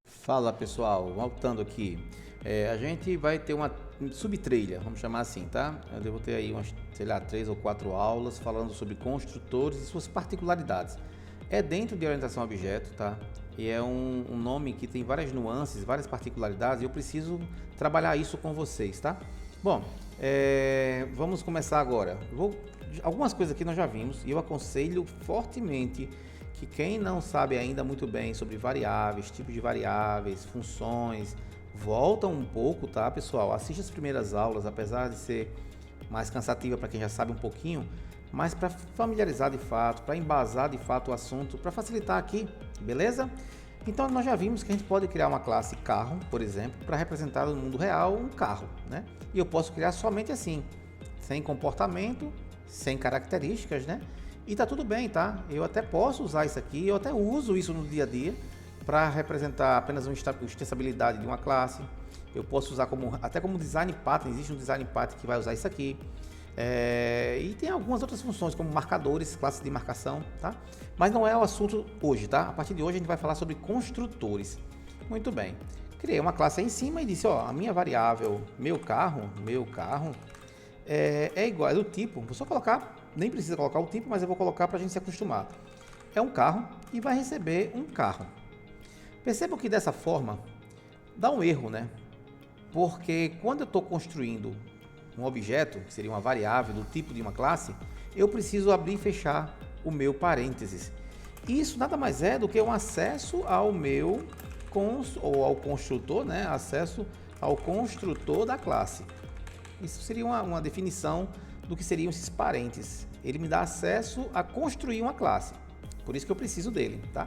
Fala pessoal, voltando aqui, a gente vai ter uma subtrilha, vamos chamar assim, tá? Eu devo ter aí umas, sei lá, 3 ou 4 aulas falando sobre construtores e suas particularidades. É dentro de orientação a objeto, tá? E é um nome que tem várias nuances, várias particularidades e eu preciso trabalhar isso com vocês, tá? Bom, vamos começar agora. Algumas coisas aqui nós já vimos e eu aconselho fortemente que quem não sabe ainda muito bem sobre variáveis, tipos de variáveis, funções, volta um pouco, tá, pessoal? Assiste as primeiras aulas, apesar de ser mais cansativa para quem já sabe um pouquinho, mas para familiarizar de fato, para embasar de fato o assunto, para facilitar aqui, beleza? Então nós já vimos que a gente pode criar uma classe carro, por exemplo, para representar no mundo real um carro, né? E eu posso criar somente assim, sem comportamento, sem características, né? E tá tudo bem, tá? Eu até posso usar isso aqui, eu até uso isso no dia a dia para representar apenas uma extensibilidade de uma classe. Eu posso usar até como design pattern, existe um design pattern que vai usar isso aqui. E tem algumas outras funções, como marcadores, classes de marcação, tá? Mas não é o assunto hoje, tá? A partir de hoje a gente vai falar sobre construtores. Muito bem. Criei uma classe aí em cima e disse, ó, a minha variável meu carro é igual, é do tipo, vou só colocar, nem precisa colocar o tipo, mas eu vou colocar para a gente se acostumar. É um carro e vai receber um carro. Percebam que dessa forma dá um erro, né? Porque quando eu estou construindo um objeto, que seria uma variável do tipo de uma classe, eu preciso abrir e fechar o meu parênteses. Isso nada mais é do que um acesso ao meu ou ao construtor, né? Acesso ao construtor da classe. Isso seria uma definição do que seriam esses parênteses. Ele me dá acesso a construir uma classe. Por isso que eu preciso dele, tá?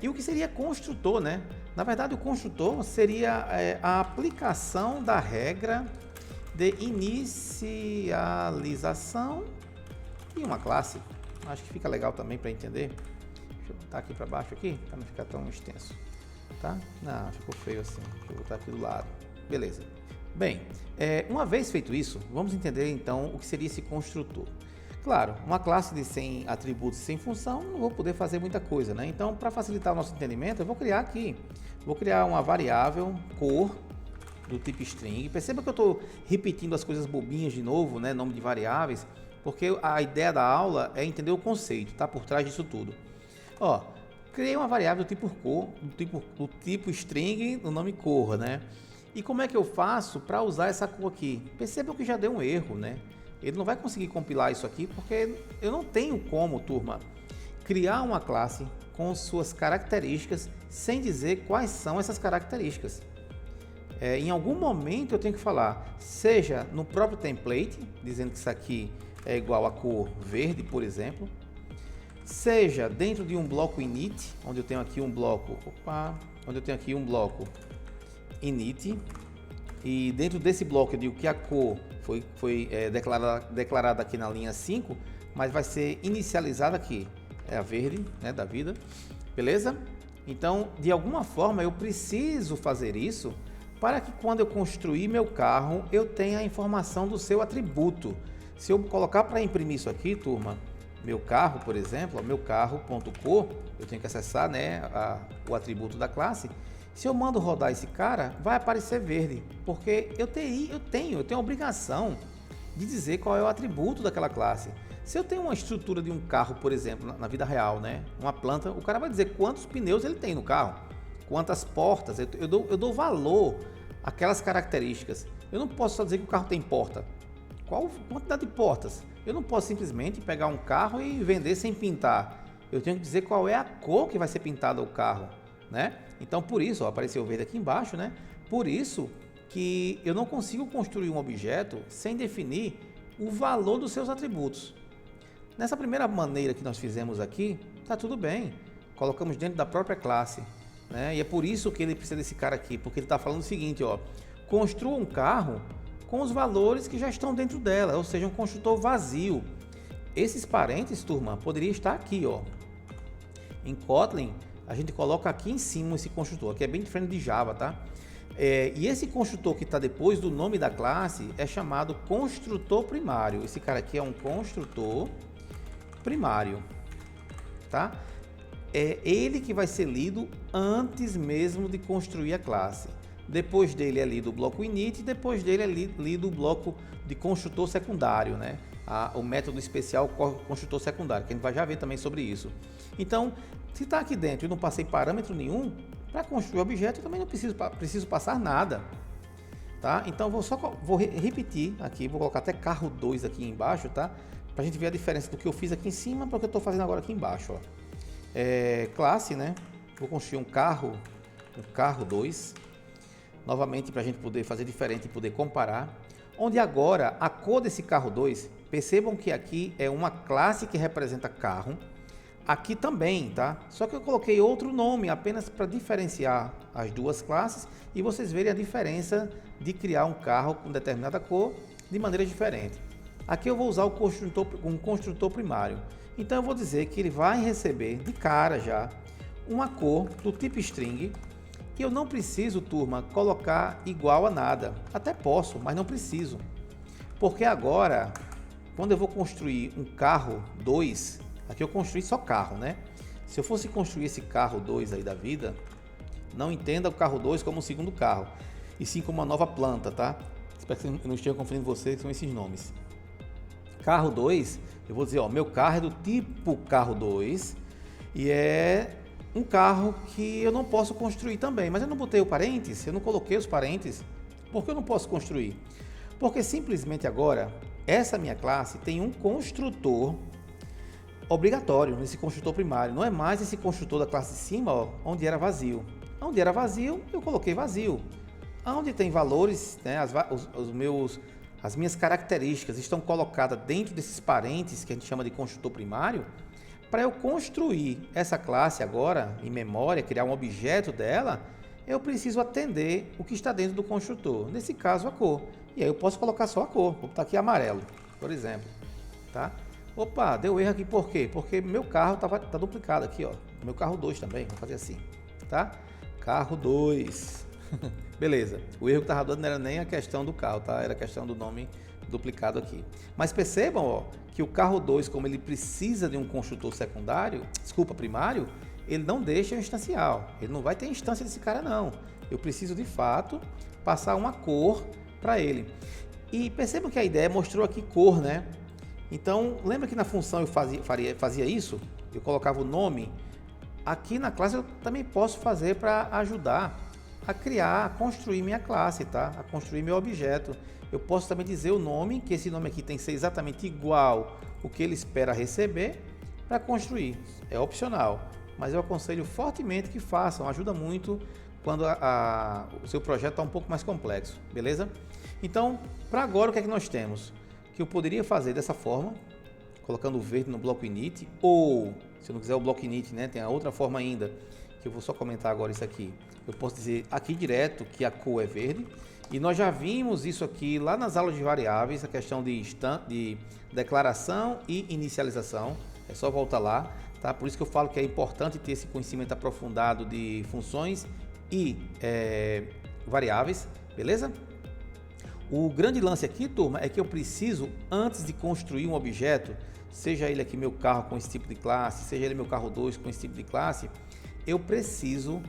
E o que seria construtor, né? Na verdade, o construtor seria a aplicação da regra de inicialização em uma classe. Acho que fica legal também para entender. Deixa eu botar aqui para baixo aqui, para não ficar tão extenso, tá? Não, ficou feio assim. Deixa eu botar aqui do lado. Beleza. Bem, uma vez feito isso, vamos entender então o que seria esse construtor. Claro, uma classe de 100 atributos sem função, não vou poder fazer muita coisa, né? Então, para facilitar o nosso entendimento, eu vou criar aqui. Vou criar uma variável cor do tipo string. Perceba que eu estou repetindo as coisas bobinhas de novo, né? Nome de variáveis, porque a ideia da aula é entender o conceito, tá? Por trás disso tudo. Ó, criei uma variável do tipo cor, do tipo string, no nome cor, né? E como é que eu faço para usar essa cor aqui? Percebam que já deu um erro, né? Ele não vai conseguir compilar isso aqui porque eu não tenho como, turma, criar uma classe com suas características sem dizer quais são essas características. Em algum momento eu tenho que falar, seja no próprio template, dizendo que isso aqui é igual a cor verde, por exemplo, seja dentro de um bloco init, onde eu tenho aqui um bloco, init, e dentro desse bloco eu digo que a cor foi declarada aqui na linha 5, mas vai ser inicializada aqui, é a verde, né, da vida, beleza? Então, de alguma forma eu preciso fazer isso para que quando eu construir meu carro, eu tenha a informação do seu atributo. Se eu colocar para imprimir isso aqui, turma, meu carro, por exemplo, meu carro.cor, eu tenho que acessar, né, o atributo da classe. Se eu mando rodar esse cara, vai aparecer verde, porque eu tenho a obrigação de dizer qual é o atributo daquela classe. Se eu tenho uma estrutura de um carro, por exemplo, na vida real, né, uma planta, o cara vai dizer quantos pneus ele tem no carro, quantas portas, eu dou valor àquelas características. Eu não posso só dizer que o carro tem porta. Qual quantidade de portas? Eu não posso simplesmente pegar um carro e vender sem pintar. Eu tenho que dizer qual é a cor que vai ser pintada o carro, né? Então, por isso, ó, apareceu o verde aqui embaixo, né? Por isso que eu não consigo construir um objeto sem definir o valor dos seus atributos. Nessa primeira maneira que nós fizemos aqui, tá tudo bem. Colocamos dentro da própria classe, né? E é por isso que ele precisa desse cara aqui, porque ele está falando o seguinte, ó, construa um carro com os valores que já estão dentro dela, ou seja, um construtor vazio. Esses parênteses, turma, poderia estar aqui, ó. Em Kotlin, a gente coloca aqui em cima esse construtor, que é bem diferente de Java, tá? E esse construtor que está depois do nome da classe é chamado construtor primário. Esse cara aqui é um construtor primário, tá? É ele que vai ser lido antes mesmo de construir a classe. Depois dele é lido o bloco init, depois dele é lido o bloco de construtor secundário, né? O método especial construtor secundário, que a gente vai já ver também sobre isso. Então, se está aqui dentro e não passei parâmetro nenhum, para construir o objeto eu também não preciso passar nada. Tá? Então, vou repetir aqui, vou colocar até carro 2 aqui embaixo, tá? Para a gente ver a diferença do que eu fiz aqui em cima para o que eu estou fazendo agora aqui embaixo. Ó. Classe, né? Vou construir um carro 2. Novamente, para a gente poder fazer diferente e poder comparar. Onde agora a cor desse carro 2, percebam que aqui é uma classe que representa carro. Aqui também, tá? Só que eu coloquei outro nome apenas para diferenciar as duas classes e vocês verem a diferença de criar um carro com determinada cor de maneira diferente. Aqui eu vou usar um construtor primário. Então eu vou dizer que ele vai receber de cara já uma cor do tipo string. E eu não preciso, turma, colocar igual a nada. Até posso, mas não preciso. Porque agora, quando eu vou construir um carro 2, aqui eu construí só carro, né? Se eu fosse construir esse carro 2 aí da vida, não entenda o carro 2 como um segundo carro, e sim como uma nova planta, tá? Espero que eu não esteja confundindo vocês com esses nomes. Carro 2, eu vou dizer, ó, meu carro é do tipo carro 2 e é um carro que eu não posso construir também, mas eu não botei o parênteses, eu não coloquei os parênteses. Por que eu não posso construir? Porque simplesmente agora, essa minha classe tem um construtor obrigatório nesse construtor primário. Não é mais esse construtor da classe de cima, ó, onde era vazio. Onde era vazio, eu coloquei vazio. Onde tem valores, né, as minhas características estão colocadas dentro desses parênteses que a gente chama de construtor primário. Para eu construir essa classe agora, em memória, criar um objeto dela, eu preciso atender o que está dentro do construtor. Nesse caso, a cor. E aí eu posso colocar só a cor. Vou botar aqui amarelo, por exemplo. Tá? Opa, deu erro aqui por quê? Porque meu carro tá duplicado aqui, ó. Meu carro 2 também, vou fazer assim. Tá? Carro 2. Beleza. O erro que estava dando não era nem a questão do carro, tá? Era a questão do nome duplicado aqui. Mas percebam, ó, que o carro 2, como ele precisa de um construtor primário, ele não deixa eu instanciar. Ele não vai ter instância desse cara, não. Eu preciso, de fato, passar uma cor para ele. E percebam que a ideia mostrou aqui cor, né? Então, lembra que na função eu fazia isso? Eu colocava o nome. Aqui na classe eu também posso fazer para ajudar a criar, a construir minha classe, tá? A construir meu objeto. Eu posso também dizer o nome, que esse nome aqui tem que ser exatamente igual o que ele espera receber para construir. É opcional, mas eu aconselho fortemente que façam, ajuda muito quando o seu projeto está um pouco mais complexo, beleza? Então, para agora o que é que nós temos? Que eu poderia fazer dessa forma, colocando o verde no bloco init, ou, se eu não quiser o bloco init, né, tem a outra forma ainda, que eu vou só comentar agora isso aqui. Eu posso dizer aqui direto que a cor é verde, e nós já vimos isso aqui lá nas aulas de variáveis, a questão de declaração e inicialização, é só voltar lá, tá? Por isso que eu falo que é importante ter esse conhecimento aprofundado de funções e variáveis, beleza? O grande lance aqui, turma, é que eu preciso, antes de construir um objeto, seja ele aqui meu carro com esse tipo de classe, seja ele meu carro 2 com esse tipo de classe, eu preciso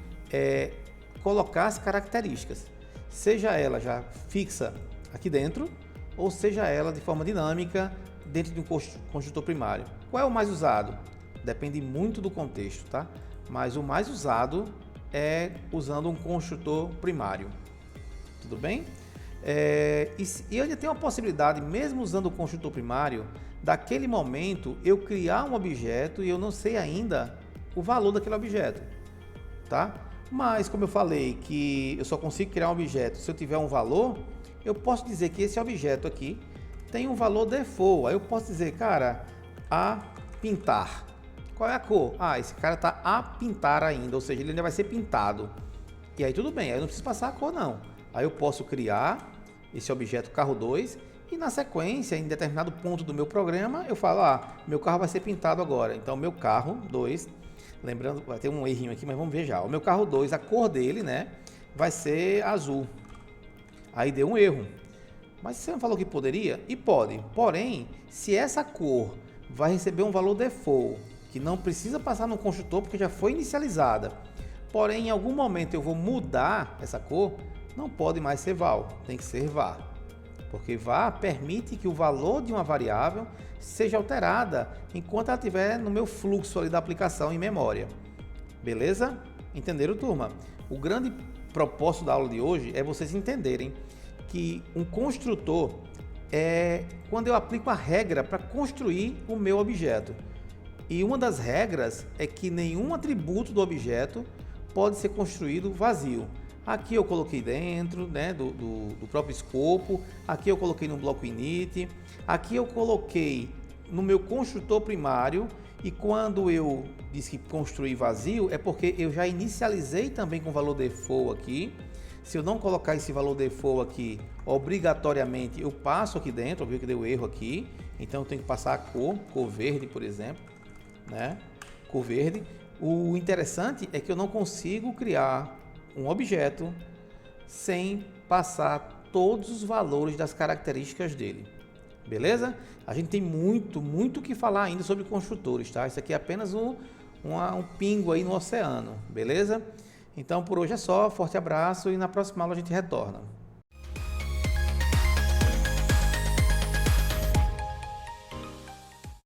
colocar as características, seja ela já fixa aqui dentro, ou seja ela de forma dinâmica dentro de um construtor primário. Qual é o mais usado? Depende muito do contexto, tá? Mas o mais usado é usando um construtor primário. Tudo bem? E ainda tem uma possibilidade, mesmo usando o construtor primário, daquele momento eu criar um objeto e eu não sei ainda o valor daquele objeto, tá? Mas como eu falei que eu só consigo criar um objeto se eu tiver um valor, eu posso dizer que esse objeto aqui tem um valor default. Aí eu posso dizer, cara, a pintar. Qual é a cor? Esse cara está a pintar ainda, ou seja, ele ainda vai ser pintado. E aí tudo bem, aí eu não preciso passar a cor não. Aí eu posso criar esse objeto carro 2 e na sequência, em determinado ponto do meu programa, eu falo, meu carro vai ser pintado agora. Então, meu carro 2, lembrando, vai ter um errinho aqui, mas vamos ver já. O meu carro 2, a cor dele, né, vai ser azul. Aí deu um erro. Mas você não falou que poderia? E pode. Porém, se essa cor vai receber um valor default, que não precisa passar no construtor porque já foi inicializada, porém em algum momento eu vou mudar essa cor, não pode mais ser val, tem que ser var. Porque var permite que o valor de uma variável seja alterada enquanto ela estiver no meu fluxo ali da aplicação em memória. Beleza? Entenderam, turma? O grande propósito da aula de hoje é vocês entenderem que um construtor é quando eu aplico a regra para construir o meu objeto. E uma das regras é que nenhum atributo do objeto pode ser construído vazio. Aqui eu coloquei dentro, né, do próprio escopo, aqui eu coloquei no bloco init, aqui eu coloquei no meu construtor primário, e quando eu disse que construir vazio é porque eu já inicializei também com o valor default aqui. Se eu não colocar esse valor default aqui, obrigatoriamente eu passo aqui dentro, viu que deu erro aqui, então eu tenho que passar a cor verde, por exemplo, né? Cor verde. O interessante é que eu não consigo criar um objeto sem passar todos os valores das características dele. Beleza? A gente tem muito o que falar ainda sobre construtores, tá? Isso aqui é apenas um pingo aí no oceano, beleza? Então por hoje é só, forte abraço e na próxima aula a gente retorna.